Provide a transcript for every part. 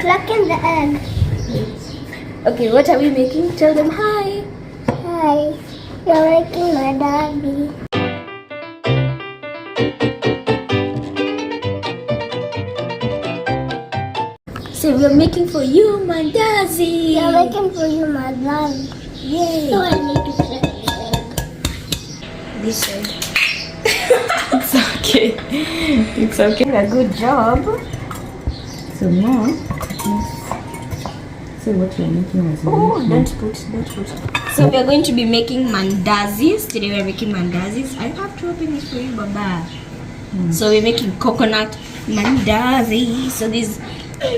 Cracking the egg. Okay, what are we making? Tell them hi. Hi. You're making maandazi. So we're making for you maandazi. You're making for you maandazi. Yay. So I need to crack the egg. This side. It's okay. It's okay. A good job. So now, so what we are making is Don't put. So we are going to be making mandazis. Today we are making mandazis. I have to open it for you, Baba. So we're making coconut mandazi. So this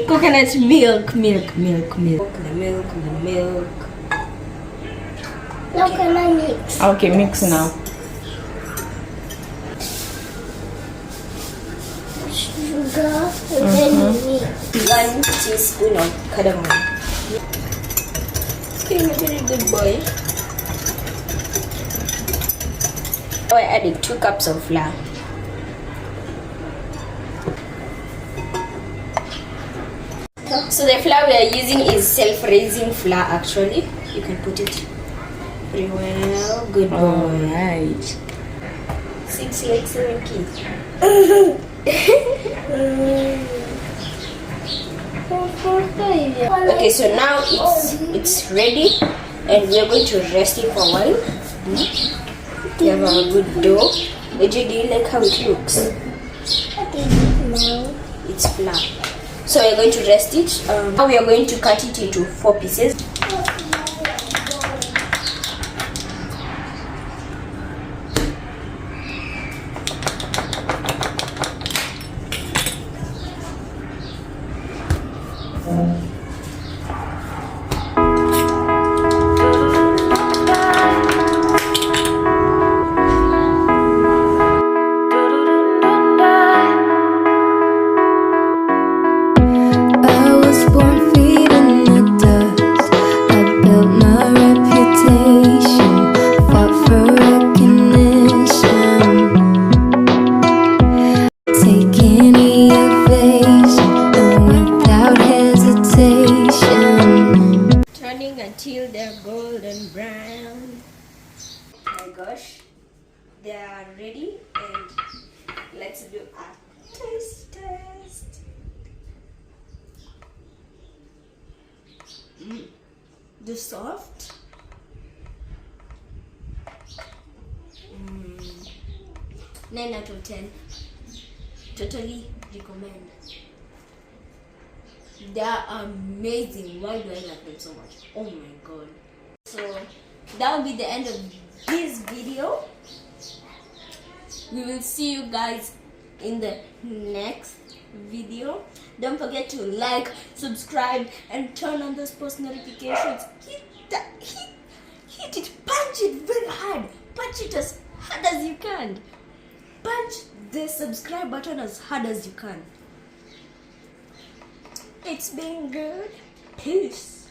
coconut milk. The milk. Now can I mix? okay, mix now. Sugar and then mix. 1 teaspoon of cardamom. Okay, you're a very good boy. Now I added 2 cups of flour. So the flour we are using is self-raising flour actually. You can put it very well. Good boy. Alright. 6 like 7 kids. Okay, so now it's ready and we are going to rest it for a while. We have our good dough. AJ, do you like how it looks? Okay, now. It's flour. So we are going to rest it. Now we are going to cut it into 4 pieces. Until they're golden brown. Oh my gosh, they are ready and let's do a taste test. They're soft. 9 out of 10. Totally recommend. They are amazing. Why do I like them so much? Oh my god. So that will be the end of this video. We will see you guys in the next video. Don't forget to like, subscribe and turn on those post notifications. Hit it, punch it very hard. Punch it as hard as you can. Punch the subscribe button as hard as you can. It's been good. Peace.